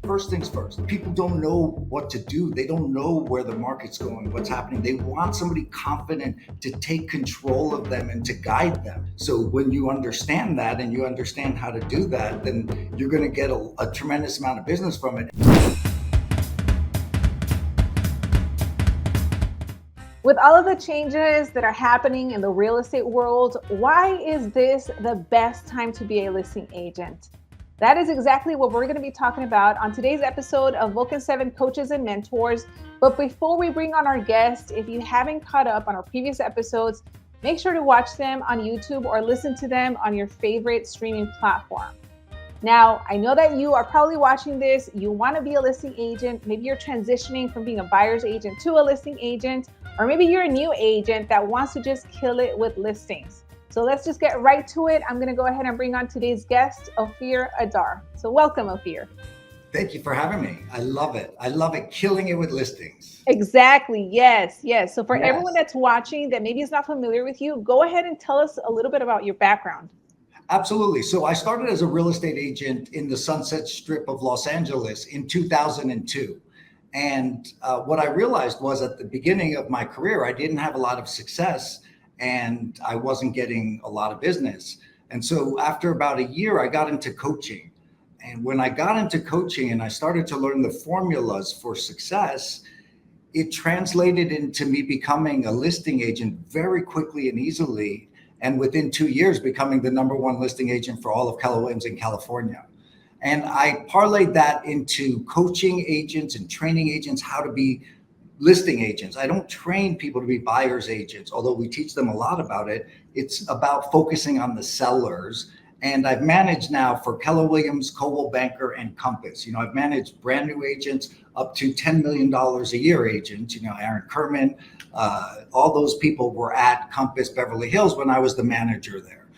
First things first, people don't know what to do. They don't know where the market's going, what's happening. They want somebody confident to take control of them and to guide them. So when you understand that and you understand how to do that, then you're going to get a tremendous amount of business from it. With all of the changes that are happening in the real estate world, why is this the best time to be a listing agent? That is exactly what we're going to be talking about on today's episode of Vulcan 7 Coaches and Mentors. But before we bring on our guest, if you haven't caught up on our previous episodes, make sure to watch them on YouTube or listen to them on your favorite streaming platform. Now, I know that you are probably watching this. You want to be a listing agent. Maybe you're transitioning from being a buyer's agent to a listing agent, or maybe you're a new agent that wants to just kill it with listings. So let's just get right to it. I'm going to go ahead and bring on today's guest, Ophir Adar. So welcome, Ophir. Thank you for having me. I love it. I love it. Killing it with listings. Exactly. Yes. So for everyone that's watching that maybe is not familiar with you, go ahead and tell us a little bit about your background. Absolutely. So I started as a real estate agent in the Sunset Strip of Los Angeles in 2002. And what I realized was at the beginning of my career, I didn't have a lot of success and I wasn't getting a lot of business. And so after about a year, I got into coaching. And when I got into coaching and I started to learn the formulas for success, it translated into me becoming a listing agent very quickly and easily. And within 2 years, becoming the #1 listing agent for all of Keller Williams in California. And I parlayed that into coaching agents and training agents how to be listing agents. I don't train people to be buyer's agents, although we teach them a lot about it. It's about focusing on the sellers. And I've managed now for Keller Williams, Coldwell Banker, and Compass. I've managed brand new agents up to $10 million a year agents. Aaron Kerman, all those people were at Compass Beverly Hills when I was the manager there.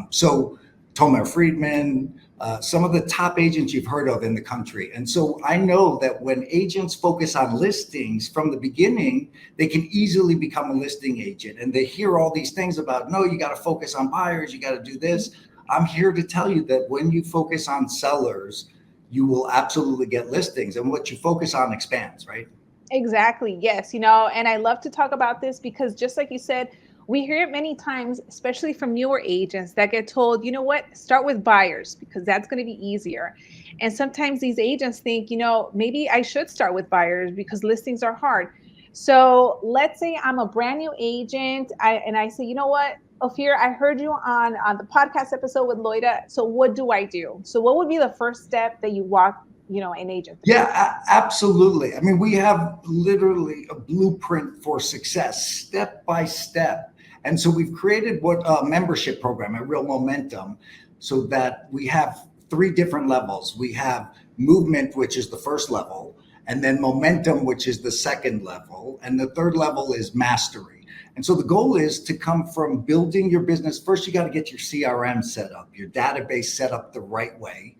So Tomer Friedman, some of the top agents you've heard of in the country. And so I know that when agents focus on listings from the beginning, they can easily become a listing agent. And they hear all these things about, no, you got to focus on buyers, you got to do this. I'm here to tell you that when you focus on sellers, you will absolutely get listings. And what you focus on expands, right? Exactly. Yes. And I love to talk about this because just like you said, we hear it many times, especially from newer agents that get told, you know what, start with buyers because that's going to be easier. And sometimes these agents think, maybe I should start with buyers because listings are hard. So let's say I'm a brand new agent and I say, you know what, Ophir, I heard you on the podcast episode with Loida. So what do I do? So what would be the first step that you walk, an agent through? Yeah, absolutely. I mean, we have literally a blueprint for success, step by step. And so we've created what a membership program, a real momentum, so that we have 3 different levels. We have movement, which is the first level, and then momentum, which is the second level, and the third level is mastery. And so the goal is to come from building your business. First, you got to get your CRM set up, your database set up the right way.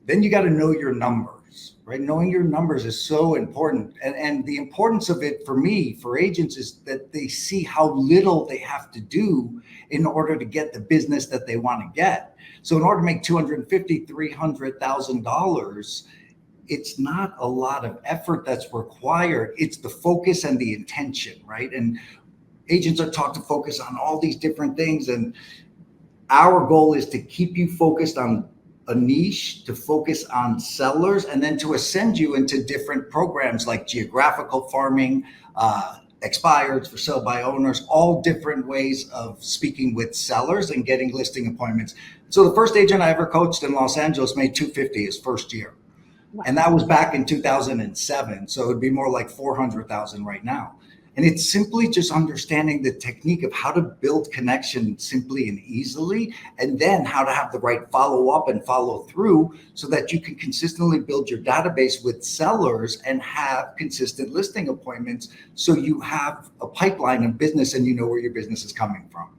Then you got to know your numbers, right? Knowing your numbers is so important. And the importance of it for me, for agents, is that they see how little they have to do in order to get the business that they want to get. So in order to make $250,000, $300,000, it's not a lot of effort that's required. It's the focus and the intention, right? And agents are taught to focus on all these different things. And our goal is to keep you focused on a niche, to focus on sellers, and then to ascend you into different programs like geographical farming, expired, for sale by owners, all different ways of speaking with sellers and getting listing appointments. So the first agent I ever coached in Los Angeles made $250,000 his first year. Wow. And that was back in 2007. So it'd be more like $400,000 right now. And it's simply just understanding the technique of how to build connection simply and easily, and then how to have the right follow up and follow through so that you can consistently build your database with sellers and have consistent listing appointments. So you have a pipeline of business and you know where your business is coming from.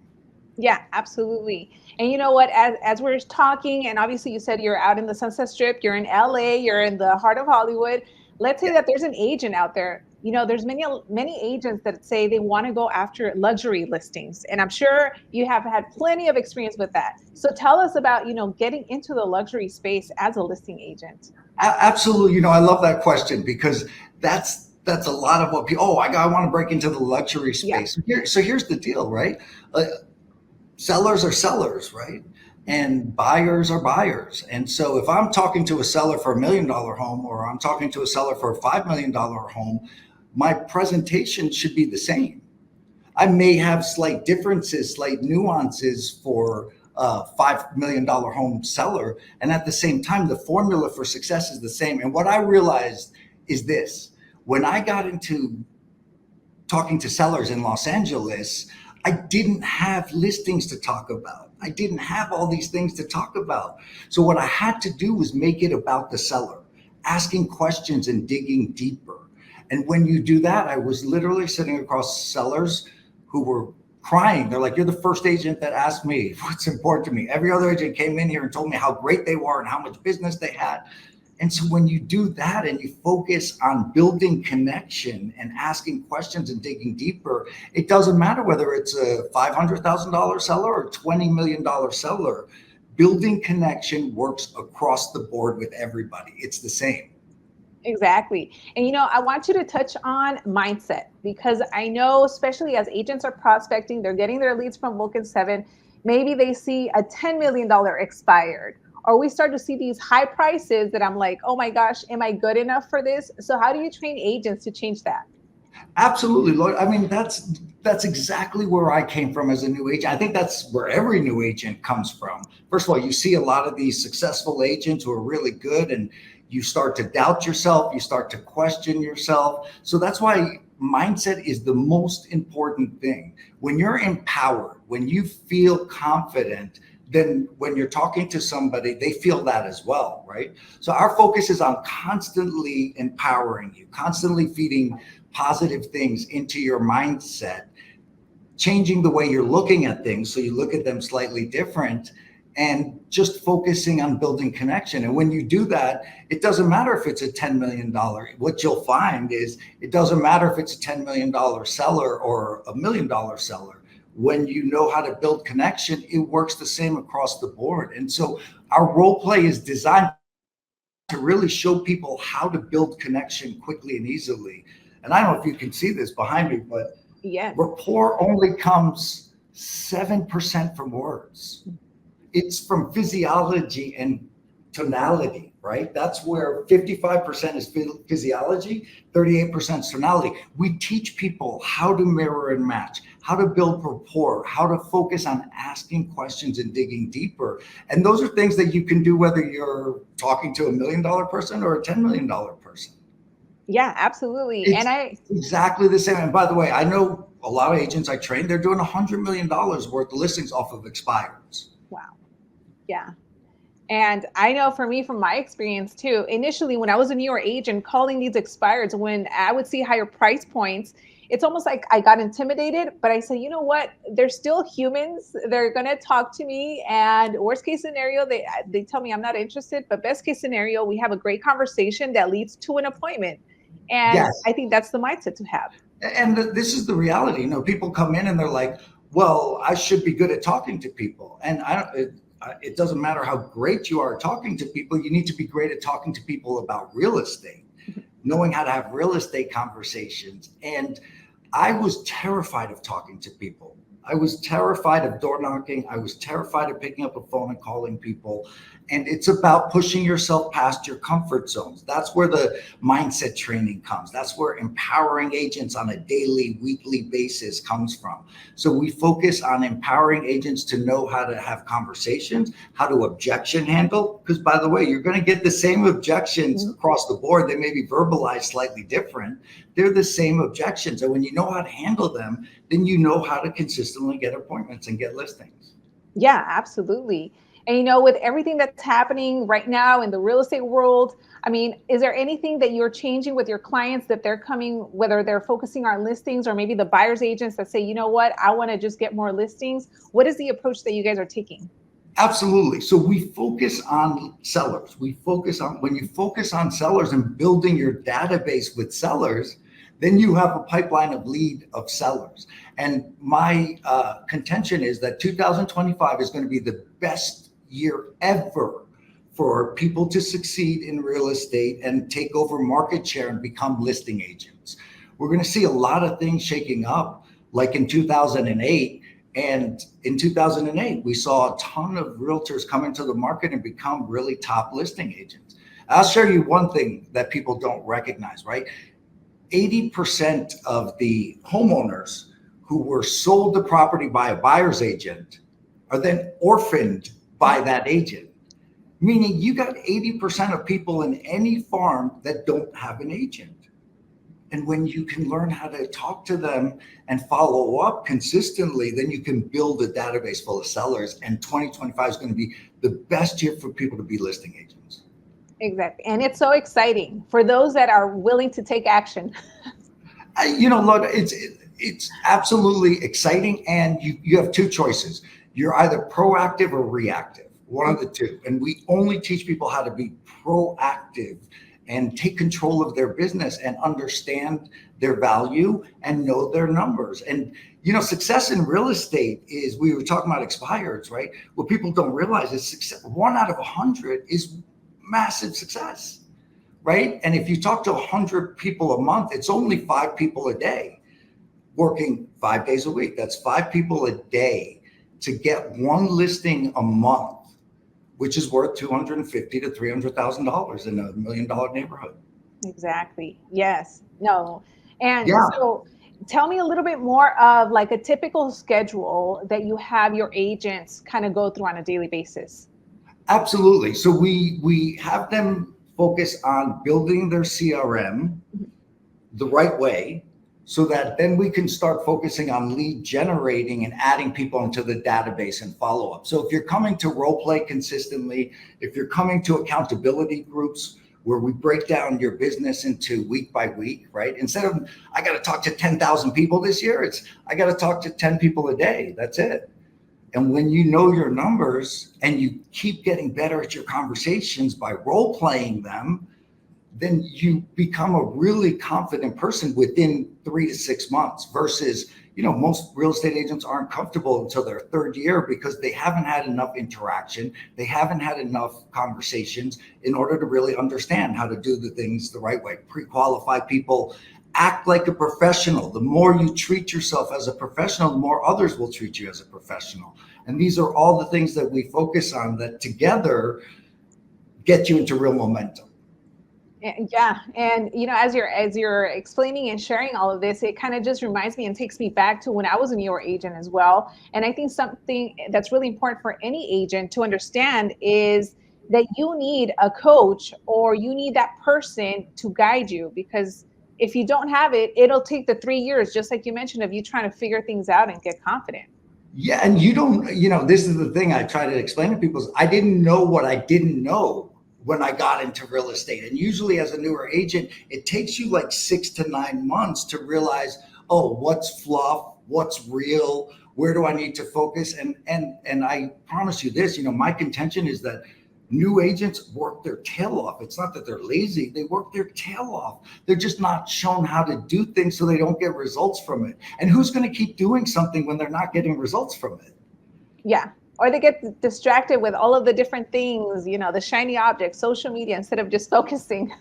Yeah, absolutely. And you know what, as we're talking, and obviously you said you're out in the Sunset Strip, you're in LA, you're in the heart of Hollywood. Let's say that there's an agent out there there's many agents that say they want to go after luxury listings, and I'm sure you have had plenty of experience with that. So tell us about, getting into the luxury space as a listing agent. Absolutely. I love that question because that's a lot of what people, I want to break into the luxury Yeah. space. So here's the deal, right? Sellers are sellers, right? And buyers are buyers. And so if I'm talking to a seller for $1 million home, or I'm talking to a seller for a $5 million home, my presentation should be the same. I may have slight differences, slight nuances for a $5 million home seller. And at the same time, the formula for success is the same. And what I realized is this: when I got into talking to sellers in Los Angeles, I didn't have listings to talk about. I didn't have all these things to talk about. So what I had to do was make it about the seller, asking questions and digging deeper. And when you do that, I was literally sitting across sellers who were crying. They're like, "You're the first agent that asked me what's important to me. Every other agent came in here and told me how great they were and how much business they had." And so when you do that and you focus on building connection and asking questions and digging deeper, it doesn't matter whether it's a $500,000 seller or $20 million seller. Building connection works across the board with everybody. It's the same. Exactly. And I want you to touch on mindset, because I know, especially as agents are prospecting, they're getting their leads from Vulcan 7. Maybe they see a $10 million expired, or we start to see these high prices that I'm like, oh my gosh, am I good enough for this? So how do you train agents to change that? Absolutely, Lloyd. I mean, that's exactly where I came from as a new agent. I think that's where every new agent comes from. First of all, you see a lot of these successful agents who are really good, and you start to doubt yourself, you start to question yourself. So that's why mindset is the most important thing. When you're empowered, when you feel confident, then when you're talking to somebody, they feel that as well, right? So our focus is on constantly empowering you, constantly feeding positive things into your mindset, changing the way you're looking at things so you look at them slightly different, and just focusing on building connection. And when you do that, it doesn't matter if it's a $10 million. What you'll find is it doesn't matter if it's a $10 million seller or a $1 million seller. When you know how to build connection, it works the same across the board. And so our role play is designed to really show people how to build connection quickly and easily. And I don't know if you can see this behind me, but Yes. rapport only comes 7% from words. It's from physiology and tonality, right? That's where 55% is physiology, 38% is tonality. We teach people how to mirror and match, how to build rapport, how to focus on asking questions and digging deeper. And those are things that you can do whether you're talking to $1 million person or a $10 million person. Yeah, absolutely. It's And I, exactly the same. And by the way, I know a lot of agents I train, they're doing $100 million worth of listings off of expireds. wow. Yeah. And I know for me, from my experience too, initially when I was a newer agent calling these expireds, when I would see higher price points, it's almost like I got intimidated. But I said, you know what? They're still humans. They're gonna talk to me. And worst case scenario, they tell me I'm not interested. But best case scenario, we have a great conversation that leads to an appointment. And Yes. I think that's the mindset to have. And this is the reality. People come in and they're like, well, I should be good at talking to people. And it doesn't matter how great you are at talking to people. You need to be great at talking to people about real estate, knowing how to have real estate conversations. And I was terrified of talking to people. I was terrified of door knocking. I was terrified of picking up a phone and calling people. And it's about pushing yourself past your comfort zones. That's where the mindset training comes. That's where empowering agents on a daily, weekly basis comes from. So we focus on empowering agents to know how to have conversations, how to objection handle. Because by the way, you're going to get the same objections across the board. They may be verbalized slightly different. They're the same objections. And when you know how to handle them, then you know how to consistently get appointments and get listings. Yeah, absolutely. And with everything that's happening right now in the real estate world, I mean, is there anything that you're changing with your clients that they're coming, whether they're focusing on listings or maybe the buyer's agents that say, you know what, I want to just get more listings? What is the approach that you guys are taking? Absolutely. So we focus on sellers. When you focus on sellers and building your database with sellers, then you have a pipeline of lead of sellers. And my contention is that 2025 is going to be the best year ever for people to succeed in real estate and take over market share and become listing agents. We're going to see a lot of things shaking up, like in 2008. And in 2008, we saw a ton of realtors come into the market and become really top listing agents. I'll share you one thing that people don't recognize, right? 80% of the homeowners who were sold the property by a buyer's agent are then orphaned by that agent. Meaning you got 80% of people in any farm that don't have an agent. And when you can learn how to talk to them and follow up consistently, then you can build a database full of sellers. And 2025 is going to be the best year for people to be listing agents. Exactly. And it's so exciting for those that are willing to take action. Look, it's absolutely exciting. And you have two choices. You're either proactive or reactive, one of the two. And we only teach people how to be proactive and take control of their business and understand their value and know their numbers. And, success in real estate is, we were talking about expireds, right? What people don't realize is success, 1 out of 100 is massive success, right? And if you talk to 100 people a month, it's only 5 people a day working 5 days a week. That's 5 people a day to get one listing a month, which is worth $250,000 to $300,000 in $1 million neighborhood. Exactly. Yes. No. And so tell me a little bit more of like a typical schedule that you have your agents kind of go through on a daily basis. Absolutely. So we have them focus on building their CRM the right way, so that then we can start focusing on lead generating and adding people into the database and follow up. So if you're coming to role play consistently, if you're coming to accountability groups where we break down your business into week by week, right? Instead of, I got to talk to 10,000 people this year, it's, I got to talk to 10 people a day. That's it. And when you know your numbers and you keep getting better at your conversations by role playing them, then you become a really confident person within 3 to 6 months versus, most real estate agents aren't comfortable until their 3rd year because they haven't had enough interaction. They haven't had enough conversations in order to really understand how to do the things the right way. Pre-qualify people, act like a professional. The more you treat yourself as a professional, the more others will treat you as a professional. And these are all the things that we focus on that together get you into real momentum. Yeah. And, as you're explaining and sharing all of this, it kind of just reminds me and takes me back to when I was a newer agent as well. And I think something that's really important for any agent to understand is that you need a coach or you need that person to guide you, because if you don't have it, it'll take the 3 years, just like you mentioned, of you trying to figure things out and get confident. Yeah. And you don't, this is the thing I try to explain to people is I didn't know what I didn't know when I got into real estate. And usually as a newer agent, it takes you like 6 to 9 months to realize, oh, what's fluff, what's real, where do I need to focus? And I promise you this, my contention is that new agents work their tail off. It's not that they're lazy, they work their tail off. They're just not shown how to do things so they don't get results from it. And who's going to keep doing something when they're not getting results from it? Yeah. Or they get distracted with all of the different things, the shiny objects, social media, instead of just focusing.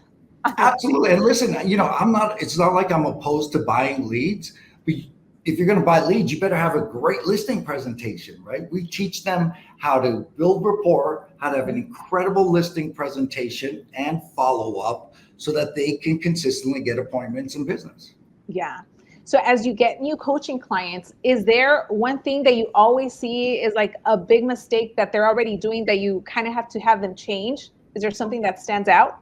Absolutely. And listen, it's not like I'm opposed to buying leads, but if you're going to buy leads, you better have a great listing presentation, right? We teach them how to build rapport, how to have an incredible listing presentation and follow up so that they can consistently get appointments in business. Yeah. So as you get new coaching clients, is there one thing that you always see is like a big mistake that they're already doing that you kind of have to have them change? Is there something that stands out?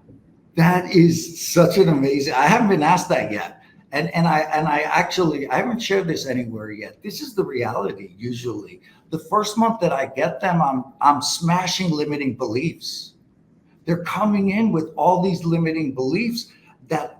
That is such an amazing, I haven't been asked that yet. And I haven't shared this anywhere yet. This is the reality. Usually the first month that I get them, I'm smashing limiting beliefs. They're coming in with all these limiting beliefs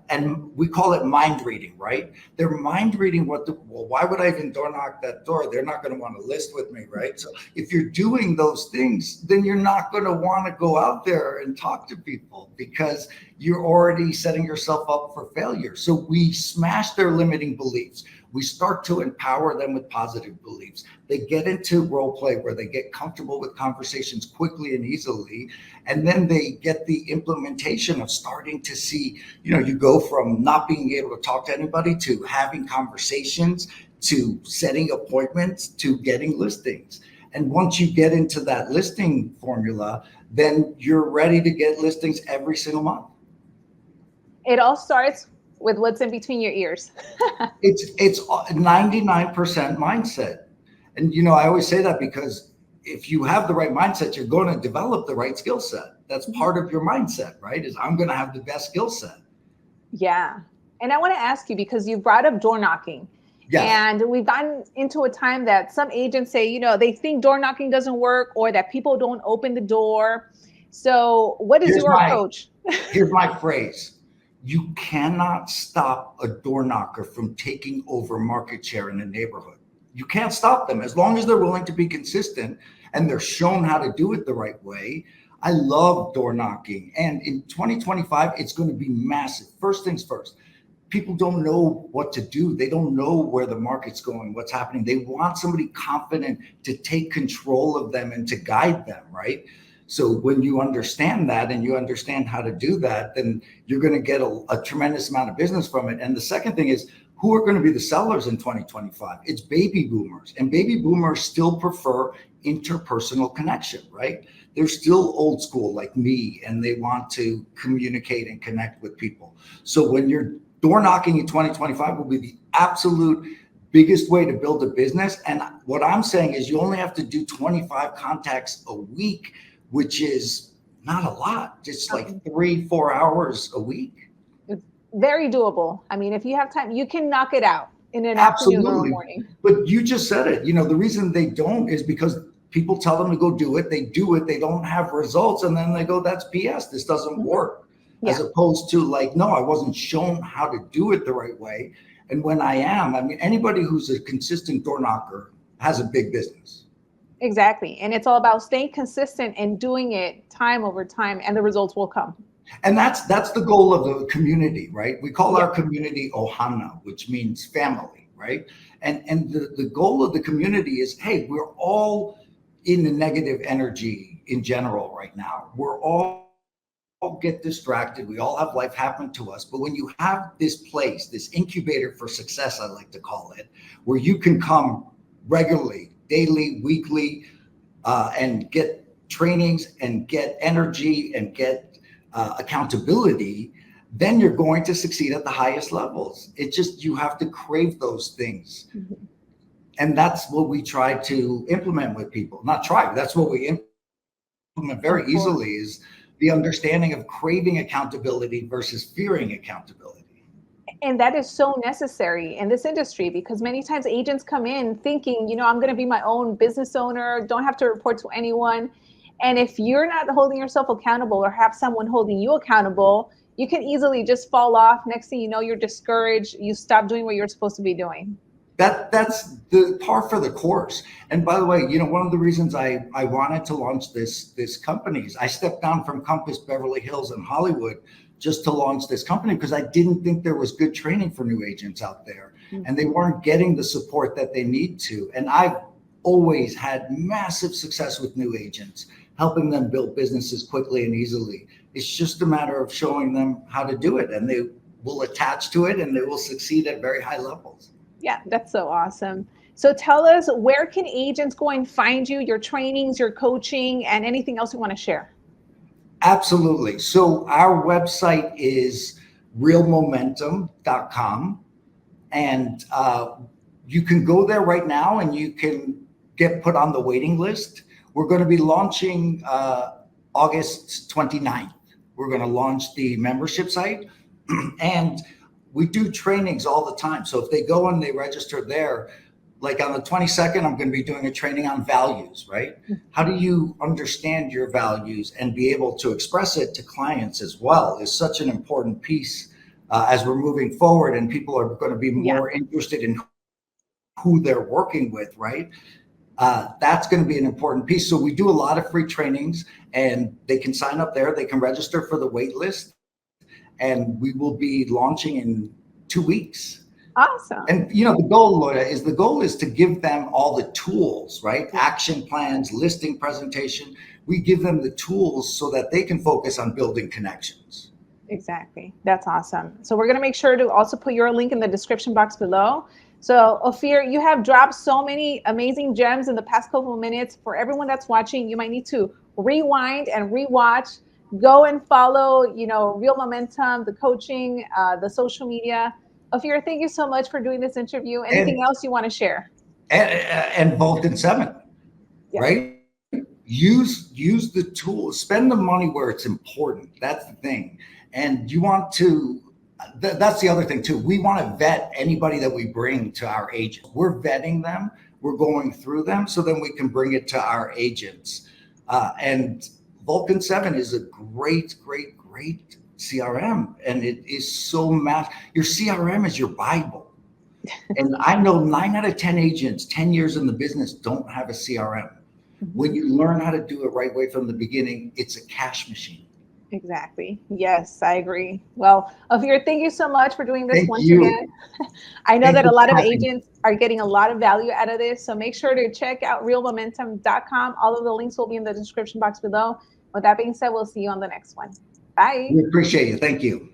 and we call it mind reading, right? They're mind reading well, why would I even door knock that door? They're not going to want to list with me, right? So if you're doing those things, then you're not going to want to go out there and talk to people because you're already setting yourself up for failure. So we smash their limiting beliefs. We start to empower them with positive beliefs. They get into role play where they get comfortable with conversations quickly and easily. And then they get the implementation of starting to see, you go from not being able to talk to anybody to having conversations, to setting appointments, to getting listings. And once you get into that listing formula, then you're ready to get listings every single month. It all starts with what's in between your ears. It's 99% mindset. And, I always say that because if you have the right mindset, you're going to develop the right skill set. That's part of your mindset, right? Is I'm going to have the best skill set. Yeah. And I want to ask you, because you brought up door knocking. Yes. And we've gotten into a time that some agents say, they think door knocking doesn't work or that people don't open the door. So what is your approach? Here's my phrase. You cannot stop a door knocker from taking over market share in a neighborhood. You can't stop them as long as they're willing to be consistent and they're shown how to do it the right way. I love door knocking. And in 2025, it's going to be massive. First things first, people don't know what to do. They don't know where the market's going, what's happening. They want somebody confident to take control of them and to guide them, right? So when you understand that and you understand how to do that, then you're going to get a tremendous amount of business from it. And the second thing is, who are going to be the sellers in 2025? It's baby boomers. And baby boomers still prefer interpersonal connection, right? They're still old school like me, and they want to communicate and connect with people. So when you're door knocking in 2025 will be the absolute biggest way to build a business. And what I'm saying is you only have to do 25 contacts a week, which is not a lot, just like 3-4 hours a week. It's very doable. I mean, if you have time, you can knock it out in an afternoon or a morning. But you just said it, the reason they don't is because people tell them to go do it. They do it. They don't have results. And then they go, that's BS. This doesn't work. Yeah. As opposed to like, no, I wasn't shown how to do it the right way. And when I am, anybody who's a consistent door knocker has a big business. Exactly. And it's all about staying consistent and doing it time over time, and the results will come. And that's the goal of the community, right? We call our community Ohana, which means family, right? And the goal of the community is, hey, we're all in the negative energy in general right now. We're all get distracted. We all have life happen to us. But when you have this place, this incubator for success, I like to call it, where you can come regularly, daily, weekly, and get trainings and get energy and get accountability, then you're going to succeed at the highest levels. It just, you have to crave those things. Mm-hmm. And that's what we try to implement with people. Not try, that's what we implement very easily, is the understanding of craving accountability versus fearing accountability. And that is so necessary in this industry, because many times agents come in thinking, I'm going to be my own business owner, don't have to report to anyone. And if you're not holding yourself accountable or have someone holding you accountable, you can easily just fall off. Next thing you know, you're discouraged. You stop doing what you're supposed to be doing. That's the par for the course. And by the way, one of the reasons I wanted to launch this company is I stepped down from Compass Beverly Hills in Hollywood just to launch this company because I didn't think there was good training for new agents out there, and they weren't getting the support that they need to. And I've always had massive success with new agents, helping them build businesses quickly and easily. It's just a matter of showing them how to do it, and they will attach to it and they will succeed at very high levels. Yeah, that's so awesome. So tell us, where can agents go and find you, your trainings, your coaching, and anything else you want to share? Absolutely. So our website is realmomentum.com, and you can go there right now and you can get put on the waiting list. We're going to be launching August 29th. We're going to launch the membership site, and we do trainings all the time. So if they go and they register there, like on the 22nd, I'm going to be doing a training on values, right? How do you understand your values and be able to express it to clients as well is such an important piece as we're moving forward, and people are going to be Yeah. more interested in who they're working with, right? That's going to be an important piece. So we do a lot of free trainings, and they can sign up there. They can register for the wait list, and we will be launching in 2 weeks. Awesome. And you know, the goal, Loida, is to give them all the tools, right? Action plans, listing presentation. We give them the tools so that they can focus on building connections. Exactly. That's awesome. So we're going to make sure to also put your link in the description box below. So Ofir, you have dropped so many amazing gems in the past couple of minutes. For everyone that's watching, you might need to rewind and rewatch. Go and follow, you know, Real Momentum, the coaching, the social media. Ofir, thank you so much for doing this interview. Anything else you want to share? And Vulcan 7, Yeah. right? Use the tools, spend the money where it's important. That's the thing. And you want to, that's the other thing too. We want to vet anybody that we bring to our agents. We're vetting them. We're going through them so then we can bring it to our agents. And Vulcan 7 is a great CRM. And it is so your CRM is your Bible. And I know 9 out of 10 agents, 10 years in the business, don't have a CRM. When you learn how to do it right way from the beginning, it's a cash machine. Exactly. Yes, I agree. Well, Ofir, thank you so much for doing this Thank once you. again. I know Thank that you a lot for of having me. agents are getting a lot of value out of this. So make sure to check out realmomentum.com. All of the links will be in the description box below. With that being said, we'll see you on the next one. Bye. We appreciate you. Thank you.